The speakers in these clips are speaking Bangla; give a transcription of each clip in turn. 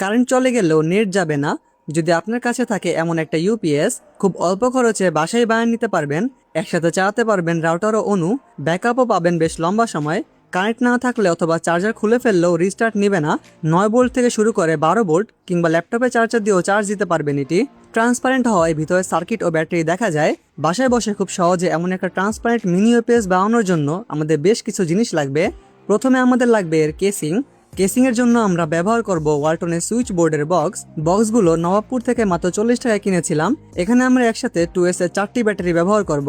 কারেন্ট চলে গেলেও নেট যাবে না। যদি আপনার কাছে থাকে এমন একটা ইউপিএস, খুব অল্প খরচে বাসায় বানিয়ে নিতে পারবেন, একসাথে চালাতে পারবেন রাউটার ও অনু, ব্যাকআপও পাবেন বেশ লম্বা সময়। কারেন্ট না থাকলে অথবা চার্জার খুলে ফেললেও রিস্টার্ট নেবে না। 9 ভোল্ট থেকে শুরু করে 12 ভোল্ট কিংবা ল্যাপটপে চার্জার দিয়েও চার্জ দিতে পারবেন এটি। ট্রান্সপারেন্ট হওয়ায় ভিতরে সার্কিট ও ব্যাটারি দেখা যায়। বাসায় বসে খুব সহজে এমন একটা ট্রান্সপারেন্ট মিনি ইউপিএস বানানোর জন্য আমাদের বেশ কিছু জিনিস লাগবে। প্রথমে আমাদের লাগবে এর কেসিং এর জন্য আমরা ব্যবহার করব ওয়ালটনের সুইচ বোর্ডের বক্সগুলো নবাবপুর থেকে মাত্র 40 টাকায় কিনেছিলাম। এখানে আমরা একসাথে 2S এর 4টি ব্যাটারি ব্যবহার করব।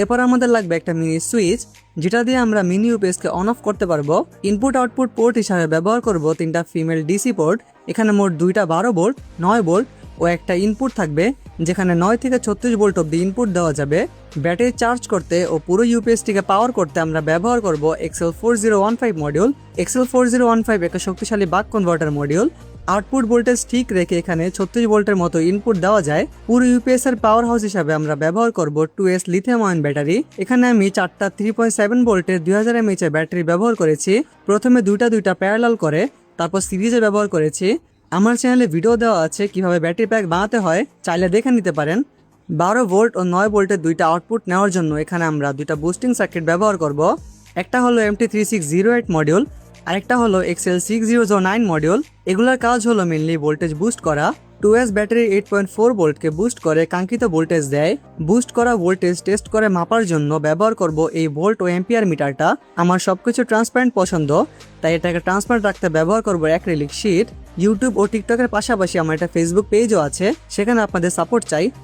এরপর আমাদের লাগবে একটা মিনি সুইচ, যেটা দিয়ে আমরা মিনি ইউপিএসকে অন অফ করতে পারবো। ইনপুট আউটপুট পোর্ট হিসাবে ব্যবহার করব 3টা ফিমেল ডিসি পোর্ট। এখানে মোট 2টা 12 ভোল্ট, 9 ভোল্ট ও একটা ইনপুট থাকবে, যেখানে 9 থেকে 36 ভোল্ট অব্দি ইনপুট দেওয়া যাবে। ব্যাটারি চার্জ করতে ও পুরো ইউপিএসটিকে পাওয়ার করতে আমরা ব্যবহার করব XL4015 মডিউল। XL4015 একটা শক্তিশালী বাক কনভার্টার মডিউল। আউটপুট ভোল্টেজ ঠিক রেখে এখানে 36 ভোল্টের মতো ইনপুট দেওয়া যায়। পুরো ইউপিএস এর পাওয়ার হাউস হিসাবে আমরা ব্যবহার করব 2S লিথিয়াম আয়ন ব্যাটারি। এখানে আমি 4টা 3.7 ভোল্টের 2000 mAh এর ব্যাটারি ব্যবহার করেছি। প্রথমে দুইটা প্যারালাল করে তারপর সিরিজে ব্যবহার করেছি। আমার চ্যানেলে ভিডিও দেওয়া আছে কিভাবে ব্যাটারি প্যাক বানাতে হয়, চাইলে দেখে নিতে পারেন। 12 ভোল্ট ও 9 ভোল্টের 2টা আউটপুট নেওয়ার জন্য এখানে আমরা 2টা বুস্টিং সার্কিট ব্যবহার করব। একটা হলো MT3608 মডিউল, আরেকটা হলো XL6009 মডিউল। এগুলোর কাজ হলো মেনলি ভোল্টেজ বুস্ট করা। 2S ব্যাটারি 8.4 ভোল্টকে বুস্ট করে কাঙ্ক্ষিত ভোল্টেজ দেয়। বুস্ট করা ভোল্টেজ টেস্ট করে মাপার জন্য ব্যবহার করব এই ভোল্ট ও অ্যাম্পিয়ার মিটারটা। আমার সবকিছু ট্রান্সপারেন্ট পছন্দ, তাই এটাকে ট্রান্সপারেন্ট রাখতে ব্যবহার করব অ্যাক্রিলিক শীট। ইউটিউব ও টিকটকের পাশাপাশি আমার একটা ফেসবুক পেজও আছে, সেখানে আপনাদের সাপোর্ট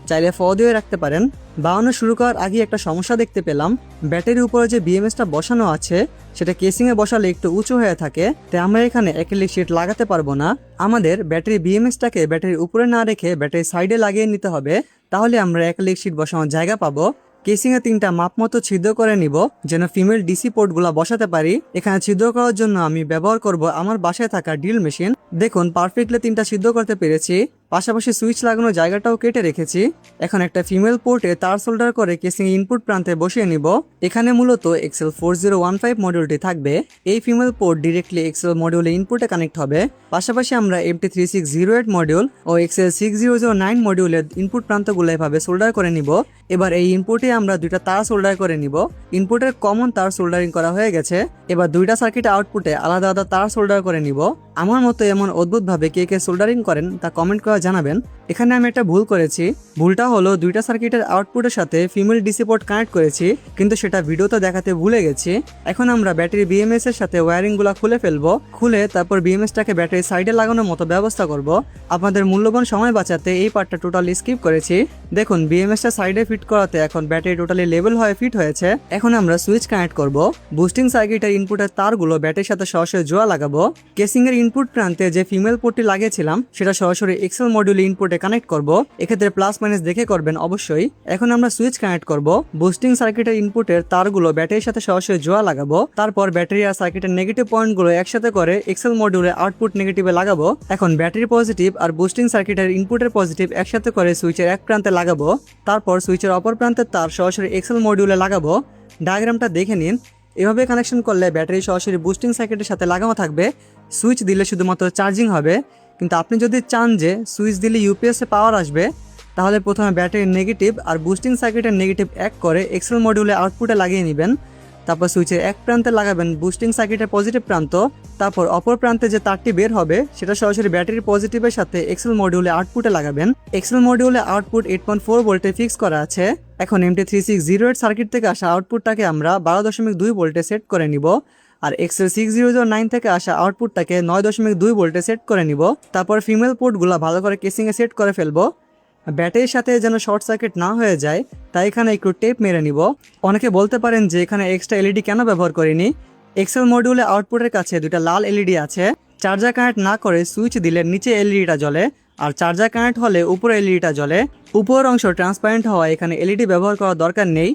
চাইলে ফলো দিয়ে রাখতে পারেন। বানানো শুরু করার আগে একটা সমস্যা দেখতে পেলাম, ব্যাটারির উপরে যে বিএমএসটা বসানো আছে সেটা কেসিংয়ে বসালে একটু উঁচু হয়ে থাকে, তাই আমরা এখানে অ্যাক্রিলিক শীট লাগাতে পারবো না। আমাদের ব্যাটারি বিএমএসটাকে ব্যাটারির উপরে না রেখে ব্যাটারির সাইডে লাগিয়ে নিতে হবে, তাহলে আমরা অ্যাক্রিলিক শীট বসানোর জায়গা পাবো। কেসিংয়ে 3টা মাপ মতো ছিদ্র করে নিব, যেন ফিমেল ডিসি পোর্টগুলো বসাতে পারি। এখানে ছিদ্র করার জন্য আমি ব্যবহার করব আমার বাসায় থাকা ড্রিল মেশিন। দেখুন পারফেক্টলি 3টা ছিদ্র করতে পেরেছি। পাশাপাশি সুইচ লাগানোর জায়গাটাও কেটে রেখেছি। এখন একটা ফিমেল পোর্টে তার সোল্ডার করে কেসিং ইনপুট প্রান্তে বসিয়ে নিব। এখানে মূলত XL4015 মডিউলটি থাকবে। এই ফিমেল পোর্ট ডিরেক্টলি XL মডিউলে ইনপুটে কানেক্ট হবে। পাশাপাশি আমরা MT3608 মডিউল ও XL6009 মডিউলের ইনপুট প্রান্তগুলো এভাবে সোল্ডার করে নিব। এবার এই ইনপুটে আমরা 2টা তার সোল্ডার করে নিব। ইনপুটের কমন তার সোল্ডারিং করা হয়ে গেছে। এবার 2টা সার্কিট আউটপুটে আলাদা আলাদা তার সোল্ডার করে নিব। আমার মতো এমন অদ্ভুতভাবে কে সোল্ডারিং করেন তা কমেন্ট করে জানাবেন। এখানে আমি একটা ভুল করেছি। ভুলটা হলো 2টা সার্কিটের আউটপুটের সাথে ফিমেল ডিসি পোর্ট কানেক্ট করেছি, কিন্তু সেটা ভিডিওতে দেখাতে ভুলে গেছি। এখন আমরা ব্যাটারি বিএমএস এর সাথে ওয়্যারিংগুলো খুলে ফেলবো। খুলে তারপর বিএমএসটাকে ব্যাটারি সাইডে লাগানোর মতো ব্যবস্থা করব। আপনাদের মূল্যবান সময় বাঁচাতে এই পার্টটা টোটালি স্কিপ করেছি। দেখুন বিএমএসটা সাইডে ফিট করাতে এখন ব্যাটারি টোটালি লেভেল হয়ে ফিট হয়েছে। এখন আমরা সুইচ কানেক্ট করব। বুস্টিং সার্কিটের ইনপুটের তারগুলো ব্যাটারির সাথে সরাসরি জোড়া লাগাবো। কেসিং এর ইনপুট প্রান্তে যে ফিমেল পোর্টটি লাগিয়েছিলাম সেটা সরাসরি এক্সেল মডিউলে ইনপুটে কানেক্ট করব। এক্ষেত্রে প্লাস মাইনাস দেখে করবেন অবশ্যই। এখন আমরা সুইচ কানেক্ট করব। বুস্টিং সার্কিটের ইনপুটের তারগুলো ব্যাটারির সাথে সরাসরি জোড়া লাগাবো। তারপর ব্যাটারি আর সার্কিটের নেগেটিভ পয়েন্টগুলো একসাথে করে এক্সেল মডিউলে আউটপুট নেগেটিভে লাগাবো। এখন ব্যাটারি পজিটিভ আর বুস্টিং সার্কিটের ইনপুটের পজিটিভ একসাথে করে সুইচের এক প্রান্তে লাগাবো। তারপর সুইচের অপর প্রান্তের তার সরাসরি এক্সেল মডিউলে লাগাবো। ডায়াগ্রামটা দেখে নিন। এভাবে কানেকশন করলে ব্যাটারি সরাসরি বুস্টিং সার্কিটের সাথে লাগানো থাকবে। সুইচ দিলে শুধুমাত্র চার্জিং হবে, কিন্তু আপনি যদি চান যে সুইচ দিলে ইউপিএসে পাওয়ার আসবে, তাহলে প্রথমে ব্যাটারির নেগেটিভ আর বুস্টিং সার্কিটের নেগেটিভ এক করে এক্সেল মডিউলে আউটপুটে লাগিয়ে নেবেন। তারপর সুইচের এক প্রান্তে লাগাবেন বুস্টিং সার্কিটের পজিটিভ প্রান্ত। তারপর অপর প্রান্তে যে তারটি বের হবে সেটা সরাসরি ব্যাটারির পজিটিভের সাথে এক্সেল মডিউলে আউটপুটে লাগাবেন। এক্সেল মডিউলে আউটপুট 8.4 ভোল্টে ফিক্স করা আছে। এখন MT3608 সার্কিট থেকে আসা আউটপুটটাকে আমরা 12.2 ভোল্টে সেট করে নিব। আর XL6009 থেকে আসা আউটপুটটাকে 9.2 ভোল্টে সেট করে নিব। তারপর ফিমেল পোর্টগুলো ভালো করে কেসিংয়ে সেট করে ফেলবো। ব্যাটারির সাথে যেন শর্ট সার্কিট না হয়ে যায়, তাই এখানে একটু টেপ মেরে নিব। অনেকে বলতে পারেন যে এখানে এক্সট্রা এলইডি কেন ব্যবহার করিনি। এক্সেল মডিউলে আউটপুটের কাছে 2টা লাল এলইডি আছে। চার্জার কানেক্ট না করে সুইচ দিলে নিচে এলইডিটা জ্বলে, আর চার্জার কানেক্ট হলে উপরে এলইডিটা জ্বলে। উপরের অংশ ট্রান্সপারেন্ট হওয়ায় এখানে এলইডি ব্যবহার করার দরকার নেই।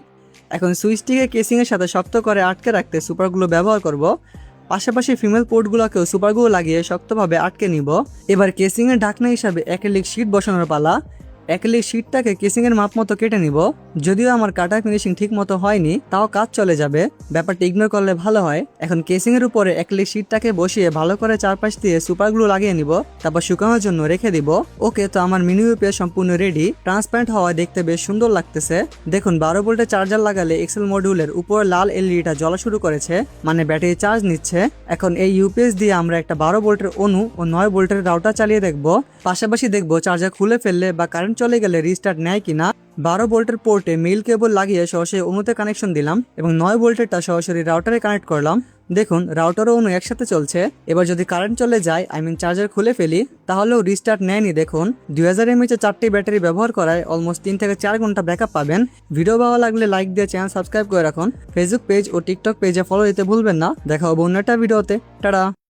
এখন সুইচটিকে কেসিংয়ের সাথে শক্ত করে আটকে রাখতে সুপারগুলো ব্যবহার করব। পাশাপাশি ফিমেল পোর্টগুলোকেও সুপারগুলো লাগিয়ে শক্তভাবে আটকে নিব। এবার কেসিংয়ের ঢাকনা হিসাবে অ্যাক্রিলিক শীট বসানোর পালা। অ্যাক্রিলিক শীটটাকে কেসিংয়ের মাপ মতো কেটে নিব। যদিও আমার কাটা ফিনিশিং ঠিক মতো হয়নি, তাও কাজ চলে যাবে, ব্যাপারটা ইগনোর করলে ভালো হয়। এখন কেসিংয়ের উপরে অ্যাক্রিলিক শীটটাকে বসিয়ে ভালো করে চারপাশ দিয়ে সুপার গ্লু লাগিয়ে নিব, তারপর শুকানোর জন্য রেখে দিব। ওকে, তো আমার মিনি ইউপিএস সম্পূর্ণ রেডি। ট্রান্সপারেন্ট হওয়ায় দেখতে বেশ সুন্দর লাগতেছে। দেখুন 12 ভোল্টের চার্জার লাগালে এক্সেল মডিউলের উপর লাল এলইডিটা জ্বলা শুরু করেছে, মানে ব্যাটারি চার্জ নিচ্ছে। এখন এই ইউপিএস দিয়ে আমরা একটা 12 ভোল্টের অনু ও 9 ভোল্টের রাউটার চালিয়ে দেখব। পাশাপাশি দেখব চার্জার খুলে ফেললে বা কারেন্ট চলে গেলে রিস্টার্ট নেয় কিনা। 12 ভোল্টের পোর্টে মেইল কেবল লাগিয়ে সরাসরি অনুতে কানেকশন দিলাম এবং 9 ভোল্টেরটা সরাসরি রাউটারে কানেক্ট করলাম। দেখুন রাউটার ও অনু একসাথে চলছে। এবার যদি কারেন্ট চলে যায়, চার্জার খুলে ফেলি, তাহলেও রিস্টার্ট নেয়নি। দেখুন 2000 mAh এর 4টি ব্যাটারি ব্যবহার করায় অলমোস্ট 3 থেকে 4 ঘন্টা ব্যাকআপ পাবেন। ভিডিও ভালো লাগলে লাইক দিয়ে চ্যানেল সাবস্ক্রাইব করে রাখুন। ফেসবুক পেজ ও টিকটক পেজে ফলো দিতে ভুলবেন না। দেখা হবে অন্য একটা ভিডিওতে। টাটা।